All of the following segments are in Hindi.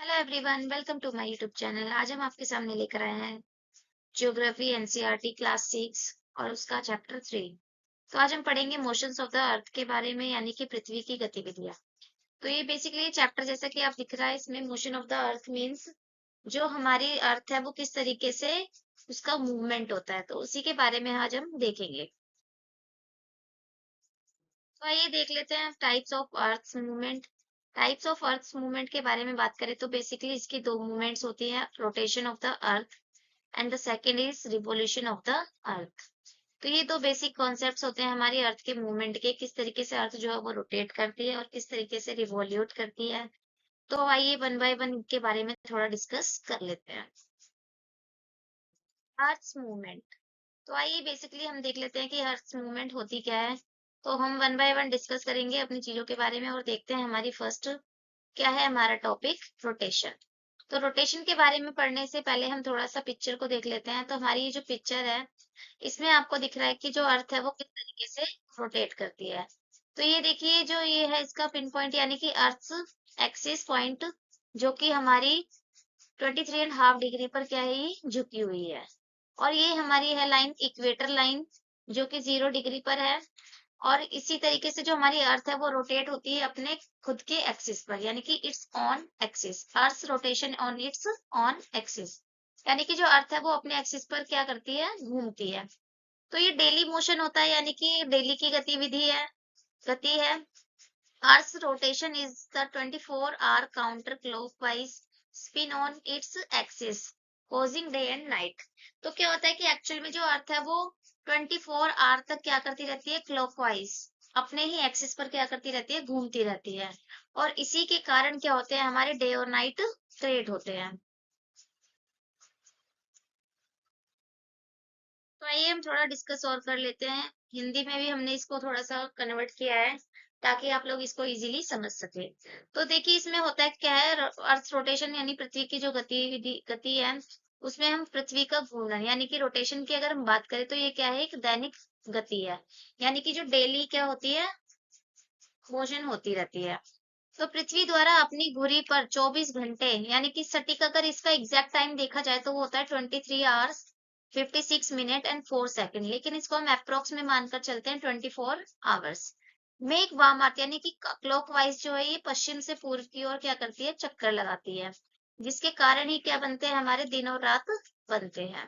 Hello everyone, welcome to my YouTube channel. आज हम आपके सामने लेकर आए हैं ज्योग्राफी एनसीईआरटी क्लास 6 और उसका चैप्टर 3। तो आज हम पढ़ेंगे मोशंस ऑफ द अर्थ के बारे में, यानी कि पृथ्वी की गतिविधियां। तो ये बेसिकली चैप्टर जैसा कि आप दिख रहा है, इसमें motion of the earth means जो हमारी अर्थ है वो किस तरीके से उसका मूवमेंट होता है, तो उसी के बारे में आज हम देखेंगे। तो आइए देख लेते हैं types of earth movement. Types of earth movement के बारे में बात करें तो बेसिकली इसकी दो मूवमेंट्स होती हैं, rotation of the earth and the second is revolution of the अर्थ। तो ये दो बेसिक कॉन्सेप्ट्स होते हैं हमारी अर्थ के मूवमेंट के, किस तरीके से अर्थ जो है वो रोटेट करती है और किस तरीके से रिवॉल्यूट करती है। तो आइए वन बाय वन के बारे में थोड़ा डिस्कस कर लेते हैं। Earth movement. तो आइए बेसिकली हम देख लेते हैं कि अर्थ मूवमेंट होती क्या है। तो हम वन बाय वन डिस्कस करेंगे अपनी चीजों के बारे में और देखते हैं हमारी फर्स्ट क्या है हमारा टॉपिक, रोटेशन। तो रोटेशन के बारे में पढ़ने से पहले हम थोड़ा सा पिक्चर को देख लेते हैं। तो हमारी ये जो पिक्चर है, इसमें आपको दिख रहा है कि जो अर्थ है वो किस तरीके से रोटेट करती है। तो ये देखिए, जो ये है इसका पिन पॉइंट यानी कि अर्थ एक्सिस पॉइंट, जो कि हमारी 23.5 डिग्री पर क्या है, ये झुकी हुई है। और ये हमारी है लाइन इक्वेटर लाइन, जो कि 0 डिग्री पर है। और इसी तरीके से जो हमारी अर्थ है वो रोटेट होती है अपने खुद के एक्सिस पर, यानी कि it's on axis, earth rotation on it's on axis. यानी कि जो अर्थ है वो अपने एक्सिस पर क्या करती है, घूमती है। तो ये डेली मोशन होता है, यानी कि डेली की गतिविधि है, गति है। Earth rotation is the 24 hour counter clockwise spin on its axis causing day and night. तो क्या होता है कि एक्चुअल में जो अर्थ है वो 24 आवर तक क्या करती रहती है, क्लॉकवाइज अपने ही एक्सिस पर क्या करती रहती है, घूमती रहती है। और इसी के कारण क्या होते हैं, हमारे डे और नाइट क्रिएट होते हैं। तो आइए हम थोड़ा डिस्कस और कर लेते हैं। हिंदी में भी हमने इसको थोड़ा सा कन्वर्ट किया है ताकि आप लोग इसको इजीली समझ सके। तो देखिए इसमें होता है क्या है, अर्थ रोटेशन यानी पृथ्वी की जो गति है, उसमें हम पृथ्वी का घूर्णन यानी कि रोटेशन की अगर हम बात करें तो ये क्या है, एक दैनिक गति है। यानी कि जो डेली क्या होती है, मोशन होती रहती है। तो पृथ्वी द्वारा अपनी धुरी पर 24 घंटे यानी कि सटीक अगर इसका एग्जैक्ट टाइम देखा जाए तो वो होता है 23 आवर्स 56 मिनट एंड 4 सेकेंड, लेकिन इसको हम अप्रोक्स में मानकर चलते हैं 24 आवर्स। मेघ वामार्त यानी कि क्लॉकवाइज जो है ये पश्चिम से पूर्व की ओर क्या करती है, चक्कर लगाती है, जिसके कारण ही क्या बनते हैं, हमारे दिन और रात बनते हैं।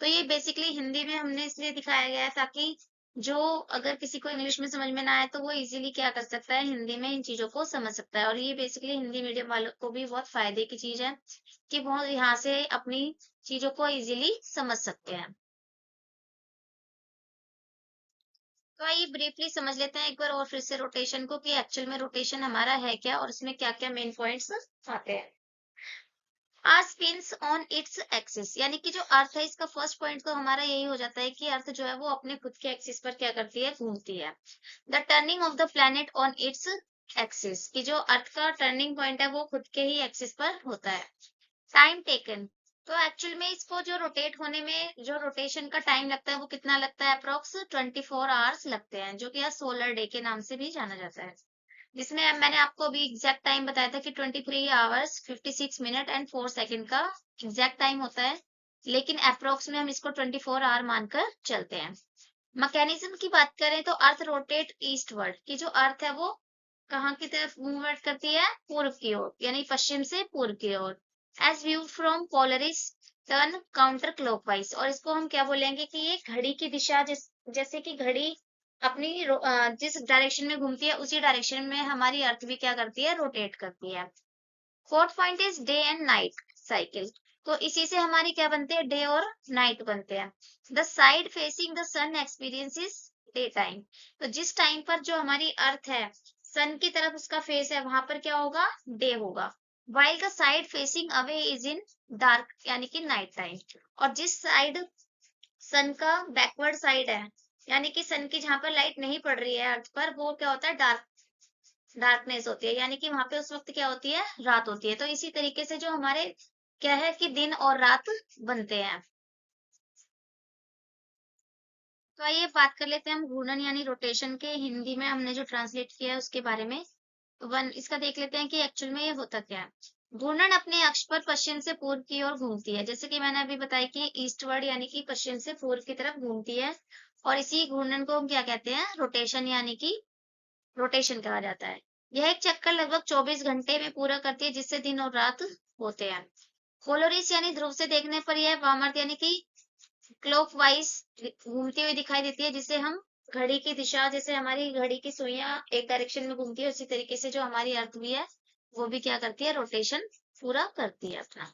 तो ये बेसिकली हिंदी में हमने इसलिए दिखाया गया है ताकि जो अगर किसी को इंग्लिश में समझ में ना आए तो वो इजीली क्या कर सकता है, हिंदी में इन चीजों को समझ सकता है। और ये बेसिकली हिंदी मीडियम वालों को भी बहुत फायदे की चीज है कि वो यहाँ से अपनी चीजों को इजीली समझ सकते हैं। तो आइए ब्रीफली समझ लेते हैं एक बार और फिर से रोटेशन को, कि एक्चुअल में रोटेशन हमारा है क्या और इसमें क्या क्या मेन पॉइंट्स आते हैं। अर्थ स्पिन्स ऑन इट्स एक्सिस, यानी कि जो अर्थ है इसका फर्स्ट पॉइंट तो हमारा यही हो जाता है कि अर्थ जो है वो अपने खुद के एक्सिस पर क्या करती है, घूमती है। The turning of the planet on its axis, कि जो अर्थ का टर्निंग पॉइंट है वो खुद के ही एक्सिस पर होता है। टाइम टेकन, तो एक्चुअल में इसको जो रोटेट होने में जो रोटेशन का टाइम लगता है वो कितना लगता है, अप्रोक्स 24 आवर्स लगते हैं, जो कि सोलर डे के नाम से भी जाना जाता है। जिसमें अब मैंने आपको अभी एग्जैक्ट टाइम बताया था कि 23 आवर्स 56 मिनट एंड 4 सेकेंड का एग्जैक्ट टाइम होता है, लेकिन अप्रोक्स में हम इसको 24 आवर मानकर चलते हैं। मैकेनिज्म की बात करें तो अर्थ रोटेट ईस्टवर्ड, की जो अर्थ है वो कहाँ की तरफ मूवमेंट करती है, पूर्व की ओर, यानी पश्चिम से पूर्व की ओर। As view from Polaris turn counter clockwise, और इसको हम क्या बोलेंगे कि ये घड़ी की दिशा, जैसे कि घड़ी अपनी जिस डायरेक्शन में घूमती है उसी डायरेक्शन में हमारी अर्थ भी क्या करती है, रोटेट करती है। Fourth point is day and night cycle, तो इसी से हमारी क्या बनते हैं, डे और नाइट बनते हैं। The side facing the sun experiences day time, तो जिस टाइम पर जो हमारी अर्थ है सन की तरफ उसका फेस है वहां पर क्या होगा, डे होगा। While the side facing away is in dark, यानी कि नाइट टाइम। और जिस साइड सन का बैकवर्ड साइड है, यानी कि सन की जहां पर लाइट नहीं पड़ रही है अर्थ पर, वो क्या होता है, डार्कनेस होती है, यानी कि वहां पे उस वक्त क्या होती है, रात होती है। तो इसी तरीके से जो हमारे क्या है कि दिन और रात बनते हैं। तो आइए बात कर लेते हैं हम घूर्णन यानी रोटेशन के हिंदी में हमने जो ट्रांसलेट किया है उसके बारे में। तो वन इसका देख लेते हैं कि एक्चुअल में ये होता क्या है। घूर्णन अपने अक्ष पर पश्चिम से पूर्व की ओर घूमती है, जैसे कि मैंने अभी बताया कि ईस्टवर्ड यानी कि पश्चिम से पूर्व की तरफ घूमती है, और इसी घूर्णन को हम क्या कहते हैं, रोटेशन यानी कि रोटेशन कहा जाता है। यह एक चक्कर लगभग 24 घंटे में पूरा करती है, जिससे दिन और रात होते हैं। पोलरिस यानी ध्रुव से देखने पर यह वामावर्त यानी कि क्लॉकवाइज घूमती हुई दिखाई देती है, जिसे हम घड़ी की दिशा, जैसे हमारी घड़ी की सुइयां एक डायरेक्शन में घूमती है, उसी तरीके से जो हमारी अर्थ भी है वो भी क्या करती है, रोटेशन पूरा करती है अपना।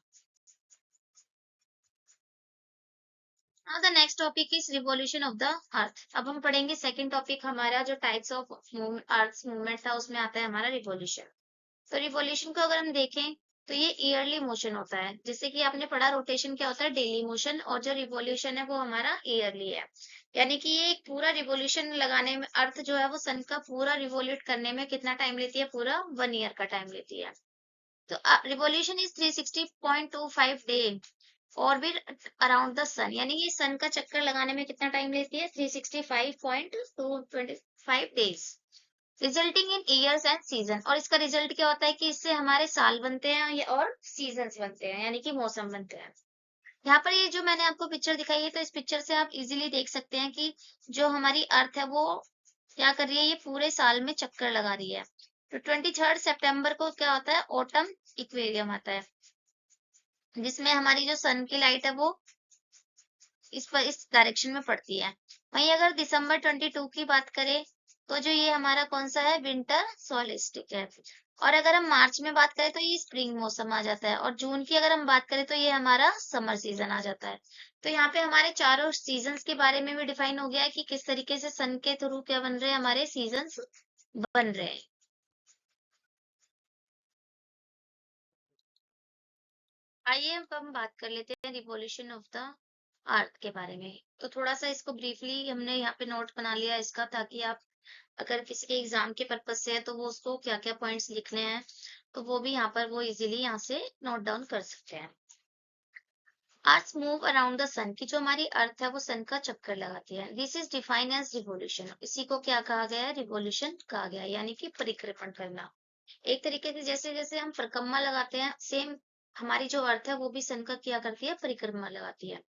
Now the next topic is revolution of the अर्थ। अब हम पढ़ेंगे सेकंड टॉपिक, हमारा जो टाइप्स ऑफ अर्थ मूवमेंट था उसमें आता है हमारा रिवॉल्यूशन। तो रिवॉल्यूशन को अगर हम देखें तो ये ईयरली मोशन होता है, जैसे कि आपने पढ़ा रोटेशन क्या होता है, डेली मोशन, और जो रिवॉल्यूशन है वो हमारा ईयरली है। यानी कि ये एक पूरा रिवॉल्यूशन लगाने में, अर्थ जो है वो सन का पूरा रिवॉल्यूट करने में कितना टाइम लेती है, पूरा 1 ईयर का टाइम लेती है। तो revolution is 360.25 day orbit around the sun, यानी ये सन का चक्कर लगाने में कितना टाइम लेती है, 365.225 days, resulting in years and season. और इसका रिजल्ट क्या होता है कि इससे हमारे साल बनते हैं और सीजन्स बनते हैं, यानी कि मौसम बनते हैं। यहाँ पर ये जो मैंने आपको पिक्चर दिखाई है, तो इस पिक्चर से आप इजीली देख सकते हैं कि जो हमारी अर्थ है वो क्या कर रही है, ये पूरे साल में चक्कर लगा रही है। तो 23 सितंबर को क्या होता है, ऑटम इक्वेरियम आता है, जिसमें हमारी जो सन की लाइट है वो इस डायरेक्शन में पड़ती है। वहीं अगर दिसंबर 22 की बात करें तो जो ये हमारा कौन सा है, विंटर सोलिस्टिक है। और अगर हम मार्च में बात करें तो ये स्प्रिंग मौसम आ जाता है, और जून की अगर हम बात करें तो ये हमारा समर सीजन आ जाता है। तो यहाँ पे हमारे चारों सीजन्स के बारे में भी डिफाइन हो गया है कि किस तरीके से सन के थ्रू क्या बन रहे हैं, हमारे सीजन्स बन रहे हैं। आइए अब हम बात कर लेते हैं रिवॉल्यूशन ऑफ द अर्थ के बारे में। तो थोड़ा सा इसको ब्रीफली हमने यहाँ पे नोट बना लिया इसका, ताकि आप अगर किसी के एग्जाम के पर्पज से है तो वो उसको क्या क्या पॉइंट्स लिखने हैं तो वो भी यहाँ पर वो इजीली यहाँ से नोट डाउन कर सकते हैं। अर्थ मूव अराउंड द सन, की जो हमारी अर्थ है वो सन का चक्कर लगाती है। This is define as revolution, इसी को क्या कहा गया है, रिवॉल्यूशन कहा गया है, यानी कि परिक्रमण करना। एक तरीके से जैसे जैसे हम परिक्रमा लगाते हैं, सेम हमारी जो अर्थ है वो भी सन का क्या करती है, परिक्रमा लगाती है।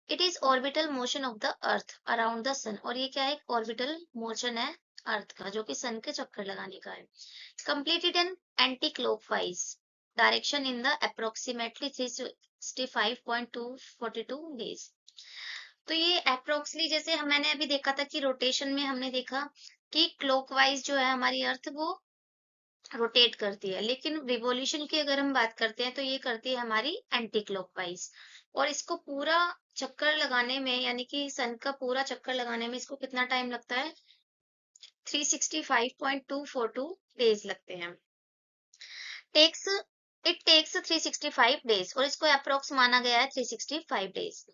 It is orbital motion of the earth around the sun, और ये क्या है, एक ऑर्बिटल मोशन है अर्थ का, जो कि सन के चक्कर लगाने का है। Completed in anti-clockwise direction in the approximately 365.242 days। तो ये अप्रोक्सली, जैसे मैंने अभी देखा था कि रोटेशन में हमने देखा कि क्लॉकवाइज जो है हमारी अर्थ वो रोटेट करती है, लेकिन रिवॉल्यूशन की अगर हम बात करते हैं तो ये करती है हमारी एंटी क्लॉकवाइज। और इसको पूरा चक्कर लगाने में, यानी कि सन का पूरा चक्कर लगाने में इसको कितना टाइम लगता है, 365.242 डेज लगते हैं। टेक्स इट टेक्स 365 डेज, और इसको अप्रोक्स माना गया है 365 days.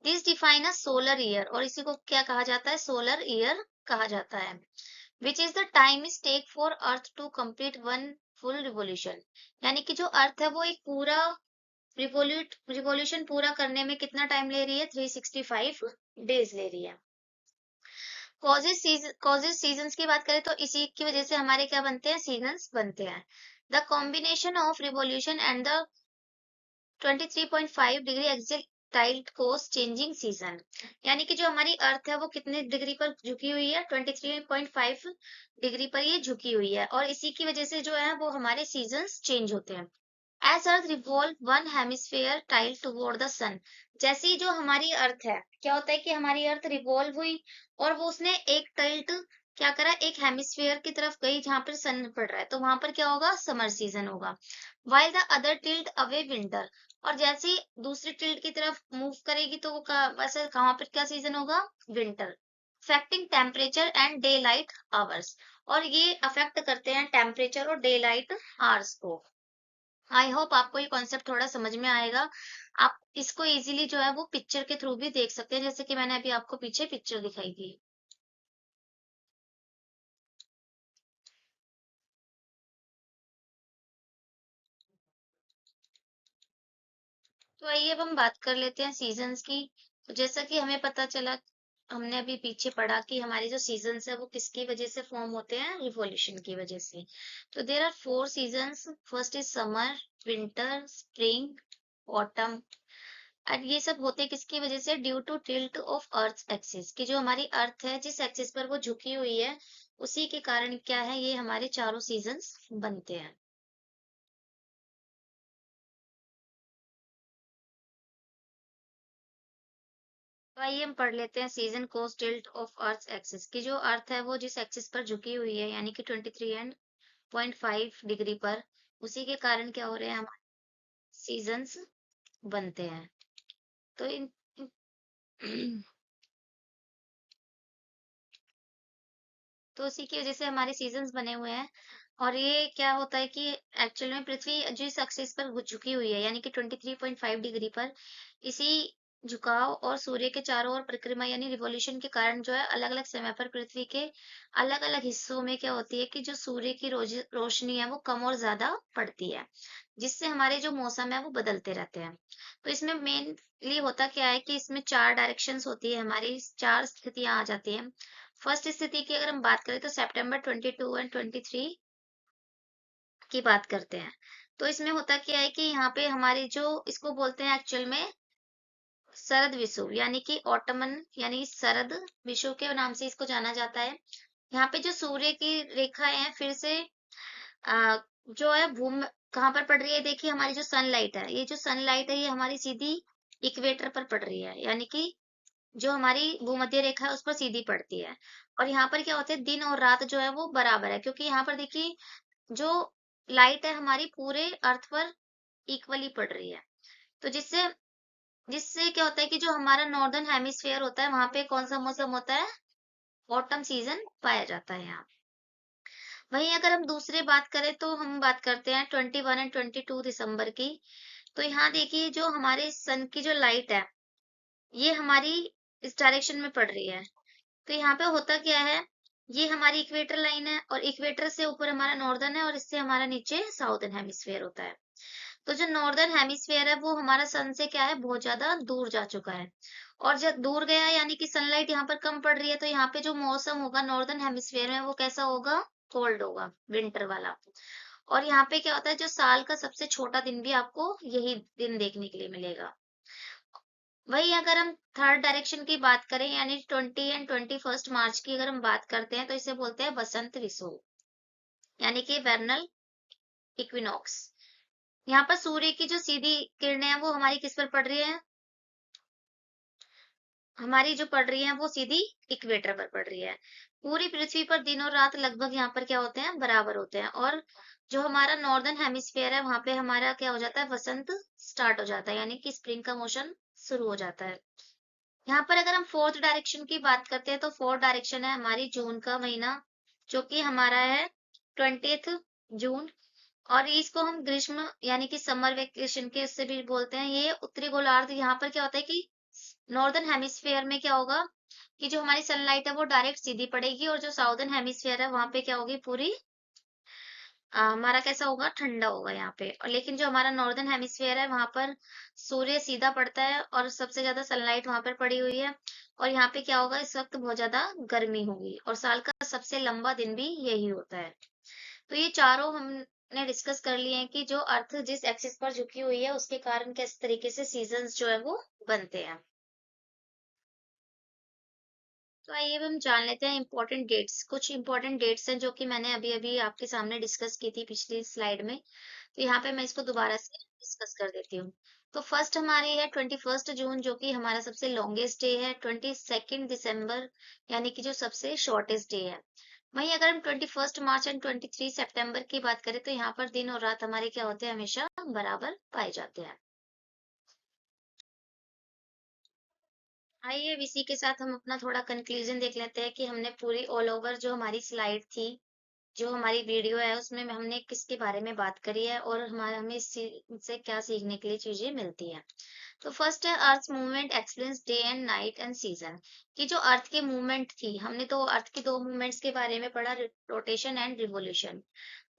This define a solar year, और इसी को क्या कहा जाता है, सोलर ईयर कहा जाता है। Which is the time is take for earth to complete one full revolution, यानी कि जो अर्थ है वो एक पूरा रिवोल्यूशन पूरा करने में कितना टाइम ले रही है, 365 डेज ले रही है। कॉजेज सीजन्स की बात करें तो इसी की वजह से हमारे क्या बनते हैं, सीजन्स बनते हैं। The combination of revolution and the 23.5 degree axial tilt cause changing season, यानी कि जो हमारी अर्थ है वो कितने डिग्री पर झुकी हुई है, 23.5 डिग्री पर ये झुकी हुई है, और इसी की वजह से जो है वो हमारे सीजन्स चेंज होते हैं। As earth revolve one hemisphere tilt toward the sun, जैसे ही जो हमारी अर्थ है, क्या होता है कि हमारी अर्थ रिवॉल्व हुई और वो उसने एक टाइल्ट क्या करा, एक हेमिस्फेयर की तरफ गई जहां पर सन पड़ रहा है, तो वहां पर क्या होगा, समर सीजन होगा। While the other tilt away winter, और जैसे ही दूसरी टिल्ट की तरफ मूव करेगी तो वो वैसे कहाँ पर क्या सीजन होगा, winter. Affecting temperature and day light hours, और ये अफेक्ट करते हैं टेम्परेचर और डे लाइट आवर्स को। आई होप आपको ये कॉन्सेप्ट थोड़ा समझ में आएगा। आप इसको इजीली जो है वो पिक्चर के थ्रू भी देख सकते हैं, जैसे कि मैंने अभी आपको पीछे पिक्चर दिखाई थी। तो आइए अब हम बात कर लेते हैं सीजन्स की। तो जैसा कि हमें पता चला हमने अभी पीछे पढ़ा कि हमारे जो सीजन्स है वो किसकी वजह से फॉर्म होते हैं, रिवॉल्यूशन की वजह से। तो there are 4 seasons, first is summer, winter, spring, autumn. और ये सब होते किसकी वजह से, due to tilt of earth axis, कि जो हमारी अर्थ है जिस एक्सिस पर वो झुकी हुई है उसी के कारण क्या है, ये हमारे चारों सीजन्स बनते हैं। तो आइए हम पढ़ लेते हैं season cos tilt of earth axis, की जो अर्थ है वो जिस एक्सिस पर झुकी हुई है यानी कि 23 एंड 0.5 डिग्री पर, उसी के कारण क्या हो रहे हैं, हमारे सीजन्स बनते हैं। तो तो उसी की वजह से हमारे सीजन्स बने हुए हैं। और ये क्या होता है कि एक्चुअल में पृथ्वी जिस एक्सिस पर झुकी हुई है यानी कि 23.5 डिग्री पर, इसी झुकाव और सूर्य के चारों ओर परिक्रमा यानी रिवॉल्यूशन के कारण जो है अलग अलग समय पर पृथ्वी के अलग अलग हिस्सों में क्या होती है कि जो सूर्य की रोशनी है वो कम और ज्यादा पड़ती है, जिससे हमारे जो मौसम है वो बदलते रहते हैं। तो इसमें मेनली होता क्या है कि इसमें 4 डायरेक्शंस होती है, हमारी 4 स्थितियां आ जाती हैं। फर्स्ट स्थिति की अगर हम बात करें तो सितंबर 22 एंड 23 की बात करते हैं। तो इसमें होता क्या है कि यहाँ पे हमारी जो इसको बोलते हैं एक्चुअल में शरद विषुव यानी कि ऑटमन, यानी शरद विषुव के नाम से इसको जाना जाता है। यहाँ पे जो सूर्य की रेखाएं हैं फिर से जो है भूमि कहाँ पर पड़ रही है, देखिए हमारी जो सनलाइट है, ये जो सनलाइट है ये हमारी सीधी इक्वेटर पर पड़ रही है, यानी कि जो हमारी भूमध्य रेखा है उस पर सीधी पड़ती है। और यहाँ पर क्या होता है, दिन और रात जो है वो बराबर है, क्योंकि यहाँ पर देखिए जो लाइट है हमारी पूरे अर्थ पर इक्वली पड़ रही है। तो जिससे जिससे क्या होता है कि जो हमारा नॉर्दर्न हेमिस्फीयर होता है वहां पे कौन सा मौसम होता है, ऑटम सीजन पाया जाता है यहाँ। वहीं अगर हम दूसरे बात करें तो हम बात करते हैं 21 एंड 22 दिसंबर की। तो यहाँ देखिए जो हमारे सन की जो लाइट है ये हमारी इस डायरेक्शन में पड़ रही है। तो यहाँ पे होता क्या है, ये हमारी इक्वेटर लाइन है और इक्वेटर से ऊपर हमारा नॉर्दर्न है और इससे हमारा नीचे साउदर्न हेमिस्फीयर होता है। तो जो नॉर्दर्न हेमिस्फीयर है वो हमारा सन से क्या है, बहुत ज्यादा दूर जा चुका है। और जब दूर गया यानी कि सनलाइट यहाँ पर कम पड़ रही है, तो यहाँ पे जो मौसम होगा नॉर्दर्न हेमिस्फीयर में वो कैसा होगा, कोल्ड होगा, विंटर वाला। और यहाँ पे क्या होता है, जो साल का सबसे छोटा दिन भी आपको यही दिन देखने के लिए मिलेगा। वही अगर हम थर्ड डायरेक्शन की बात करें यानी 20 एंड 21 मार्च की अगर हम बात करते हैं तो इसे बोलते हैं बसंत विषुव, यानी कि वेर्नल इक्विनॉक्स। यहाँ पर सूर्य की जो सीधी किरणें हैं वो हमारी किस पर पड़ रही है, हमारी जो पड़ रही है वो सीधी इक्वेटर पर पड़ रही है। पूरी पृथ्वी पर दिन और रात लगभग यहाँ पर क्या होते हैं, बराबर होते हैं। और जो हमारा नॉर्दर्न हेमिस्फीयर है वहां पे हमारा क्या हो जाता है, वसंत स्टार्ट हो जाता है, यानी कि स्प्रिंग का मोशन शुरू हो जाता है। यहाँ पर अगर हम फोर्थ डायरेक्शन की बात करते हैं तो फोर्थ डायरेक्शन है हमारी जून का महीना, जो कि हमारा है 20 जून। और इसको हम ग्रीष्म यानी कि समर वेकेशन के उससे भी बोलते हैं। ये उत्तरी गोलार्ध, यहाँ पर क्या होता है कि नॉर्दर्न हेमिस्फीयर में क्या होगा कि जो हमारी सनलाइट है वो डायरेक्ट सीधी पड़ेगी, और जो साउदर्न हेमिस्फीयर है वहां पे क्या होगी, पूरी हमारा कैसा होगा, ठंडा होगा यहाँ पे। और लेकिन जो हमारा नॉर्दर्न हेमिस्फीयर है वहां पर सूर्य सीधा पड़ता है और सबसे ज्यादा सनलाइट वहां पर पड़ी हुई है। और यहाँ पे क्या होगा, इस वक्त बहुत ज्यादा गर्मी होगी और साल का सबसे लंबा दिन भी यही होता है। तो ये चारों हमने डिस्कस कर लिए हैं कि जो अर्थ जिस एक्सिस पर झुकी हुई है उसके कारण किस तरीके से सीजन्स जो है वो बनते हैं। तो आइए अब हम जान लेते हैं इम्पोर्टेंट डेट्स। कुछ इम्पोर्टेंट डेट्स हैं जो कि मैंने अभी अभी आपके सामने डिस्कस की थी पिछली स्लाइड में, तो यहाँ पे मैं इसको दोबारा से डिस्कस कर देती हूँ। तो फर्स्ट हमारी है 21 जून, जो कि हमारा सबसे लॉन्गेस्ट डे है। 22 दिसंबर यानी कि जो सबसे शॉर्टेस्ट डे है। वहीं अगर हम 21 मार्च एंड 23 सितंबर की बात करें तो यहाँ पर दिन और रात हमारे क्या होते हैं, हमेशा बराबर पाए जाते हैं। आइए अब इसी के साथ हम अपना थोड़ा कंक्लूजन देख लेते हैं कि हमने पूरी ऑल ओवर जो हमारी स्लाइड थी, जो हमारी वीडियो है उसमें हमने किसके बारे में बात करी है और हमारा हमें इससे क्या सीखने के लिए चीजें मिलती हैं। तो फर्स्ट है earth movement explains day and night and season, कि जो अर्थ की मूवमेंट थी, हमने तो अर्थ की दो मूवमेंट्स के बारे में पढ़ा, रोटेशन एंड रिवोल्यूशन।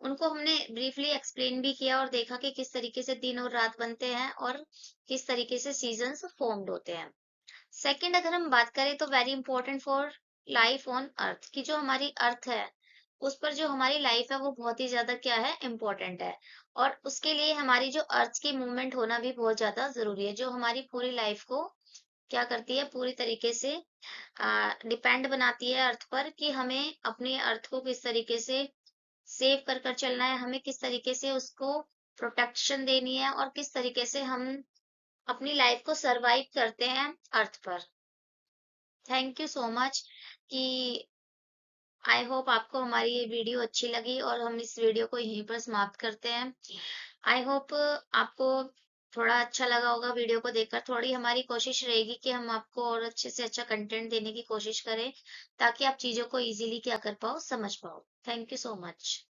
उनको हमने ब्रीफली एक्सप्लेन भी किया और देखा कि किस तरीके से दिन और रात बनते हैं और किस तरीके से सीजन्स फॉर्म्ड होते हैं। सेकंड अगर हम बात करें तो very important for life on earth, कि जो हमारी अर्थ है उस पर जो हमारी लाइफ है वो बहुत ही ज्यादा क्या है, इम्पोर्टेंट है। और उसके लिए हमारी जो अर्थ की मूवमेंट होना भी बहुत ज्यादा जरूरी है, जो हमारी पूरी लाइफ को क्या करती है, पूरी तरीके से डिपेंड बनाती है अर्थ पर, कि हमें अपने अर्थ को किस तरीके से सेव कर कर चलना है, हमें किस तरीके से उसको प्रोटेक्शन देनी है, और किस तरीके से हम अपनी लाइफ को सरवाइव करते हैं अर्थ पर। थैंक यू सो मच कि आई होप आपको हमारी ये वीडियो अच्छी लगी, और हम इस वीडियो को यहीं पर समाप्त करते हैं। आई होप आपको थोड़ा अच्छा लगा होगा वीडियो को देखकर। थोड़ी हमारी कोशिश रहेगी कि हम आपको और अच्छे से अच्छा कंटेंट देने की कोशिश करें, ताकि आप चीजों को इजीली क्या कर पाओ, समझ पाओ। Thank you so much.